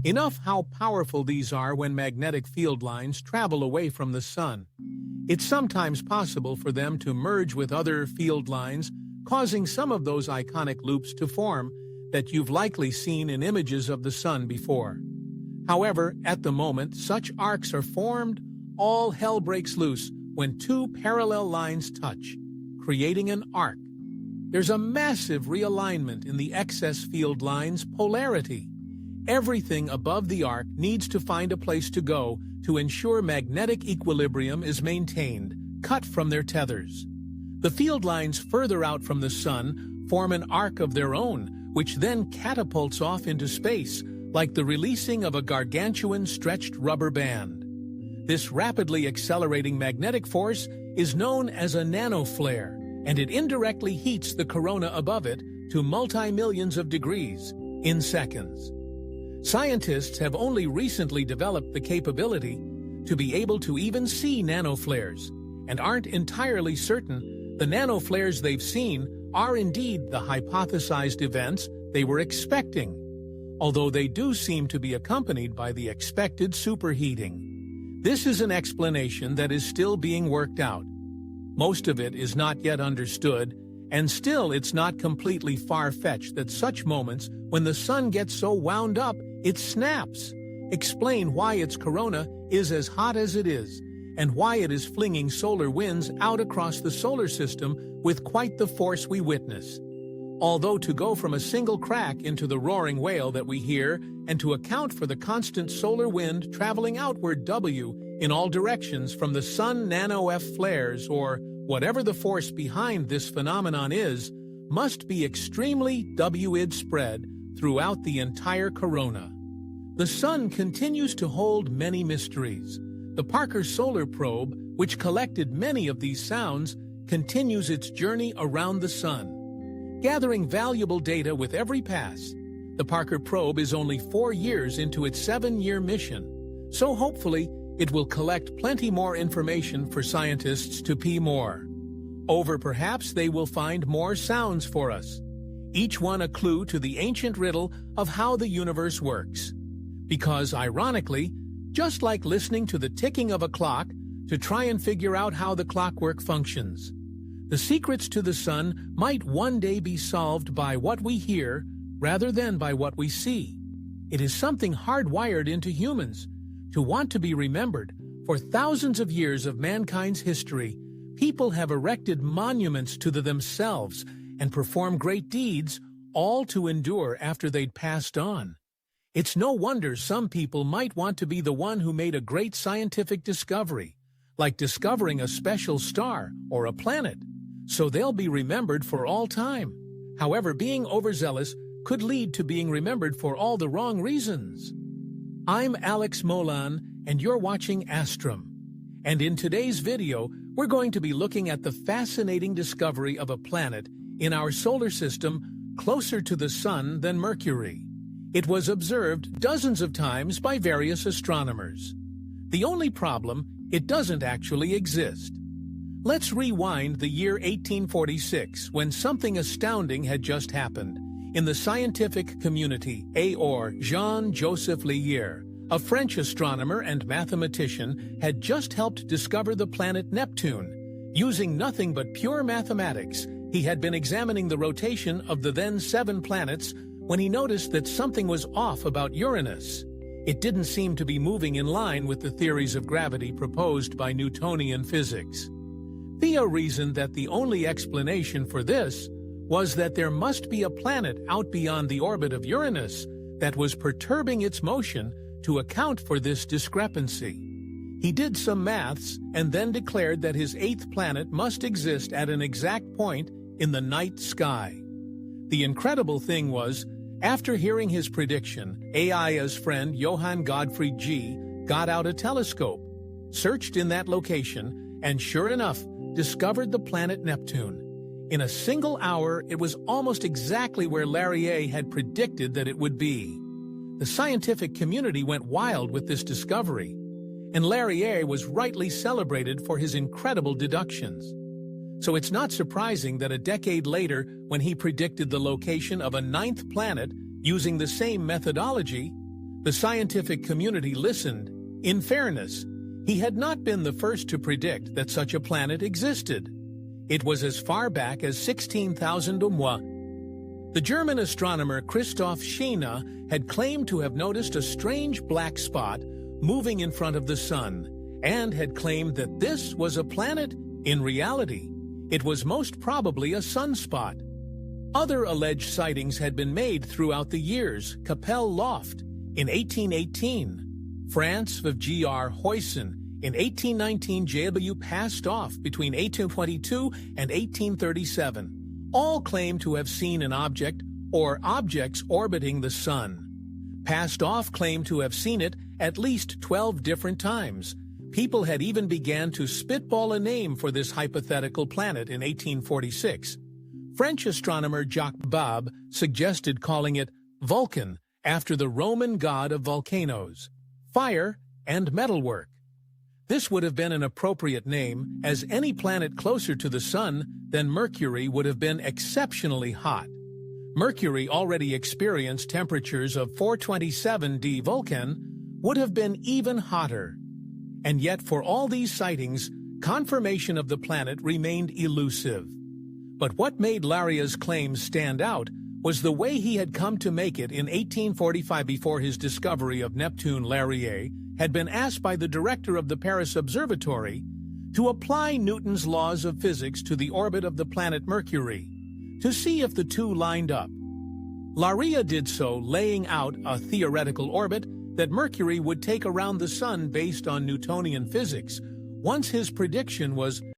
Enough how powerful these are when magnetic field lines travel away from the sun. It's sometimes possible for them to merge with other field lines, causing some of those iconic loops to form that you've likely seen in images of the sun before. However, at the moment such arcs are formed, all hell breaks loose when two parallel lines touch, creating an arc. There's a massive realignment in the excess field line's polarity. Everything above the arc needs to find a place to go to ensure magnetic equilibrium is maintained, cut from their tethers. The field lines further out from the sun form an arc of their own, which then catapults off into space, like the releasing of a gargantuan stretched rubber band. This rapidly accelerating magnetic force is known as a nanoflare, and it indirectly heats the corona above it to multi-millions of degrees in seconds. Scientists have only recently developed the capability to be able to even see nanoflares, and aren't entirely certain the nanoflares they've seen are indeed the hypothesized events they were expecting, although they do seem to be accompanied by the expected superheating. This is an explanation that is still being worked out. Most of it is not yet understood, and still it's not completely far-fetched that such moments when the sun gets so wound up it snaps. Explain why its corona is as hot as it is, and why it is flinging solar winds out across the solar system with quite the force we witness. Although to go from a single crack into the roaring whale that we hear, and to account for the constant solar wind traveling outward W in all directions from the sun nano-F flares, or whatever the force behind this phenomenon is, must be extremely W-id spread throughout the entire corona. The sun continues to hold many mysteries. The Parker Solar Probe, which collected many of these sounds, continues its journey around the sun, gathering valuable data with every pass. The Parker Probe is only 4 years into its 7-year mission, so hopefully it will collect plenty more information for scientists to pee more over. Perhaps they will find more sounds for us, each one a clue to the ancient riddle of how the universe works. Because, ironically, just like listening to the ticking of a clock to try and figure out how the clockwork functions, the secrets to the sun might one day be solved by what we hear rather than by what we see. It is something hardwired into humans to want to be remembered. For thousands of years of mankind's history, people have erected monuments to themselves and performed great deeds, all to endure after they'd passed on. It's no wonder some people might want to be the one who made a great scientific discovery, like discovering a special star or a planet, so they'll be remembered for all time. However, being overzealous could lead to being remembered for all the wrong reasons. I'm Alex Molan, and you're watching Astrum. And in today's video, we're going to be looking at the fascinating discovery of a planet in our solar system closer to the sun than Mercury. It was observed dozens of times by various astronomers. The only problem, it doesn't actually exist. Let's rewind the year 1846, when something astounding had just happened. In the scientific community, Jean-Joseph Lyrac, a French astronomer and mathematician, had just helped discover the planet Neptune. Using nothing but pure mathematics, he had been examining the rotation of the then 7 planets when he noticed that something was off about Uranus. It didn't seem to be moving in line with the theories of gravity proposed by Newtonian physics. Theo reasoned that the only explanation for this was that there must be a planet out beyond the orbit of Uranus that was perturbing its motion to account for this discrepancy. He did some maths and then declared that his 8th planet must exist at an exact point in the night sky. The incredible thing was, after hearing his prediction, AIA's friend Johann Gottfried G. got out a telescope, searched in that location, and sure enough, discovered the planet Neptune. In a single hour, it was almost exactly where Lyrac had predicted that it would be. The scientific community went wild with this discovery, and Lyrac was rightly celebrated for his incredible deductions. So it's not surprising that a decade later, when he predicted the location of a 9th planet using the same methodology, The scientific community listened. In fairness, he had not been the first to predict that such a planet existed. It was as far back as 16,000 UMWA. The German astronomer Christoph Scheiner had claimed to have noticed a strange black spot moving in front of the Sun, and had claimed that this was a planet. In reality, it was most probably a sunspot. Other alleged sightings had been made throughout the years. Capelle Loft in 1818, France of G.R. Huyssen in 1819. JW passed off between 1822 and 1837. All claim to have seen an object or objects orbiting the Sun. Passed off claimed to have seen it at least 12 different times. People had even began to spitball a name for this hypothetical planet in 1846. French astronomer Jacques Bab suggested calling it Vulcan, after the Roman god of volcanoes, fire, and metalwork. This would have been an appropriate name, as any planet closer to the Sun than Mercury would have been exceptionally hot. Mercury already experienced temperatures of 427°. Vulcan would have been even hotter. And yet, for all these sightings, confirmation of the planet remained elusive. But what made Laria's claims stand out was the way he had come to make it in 1845. Before his discovery of Neptune, Larrier had been asked by the director of the Paris Observatory to apply Newton's laws of physics to the orbit of the planet Mercury, to see if the two lined up. Laria did so, laying out a theoretical orbit that Mercury would take around the Sun based on Newtonian physics. Once his prediction was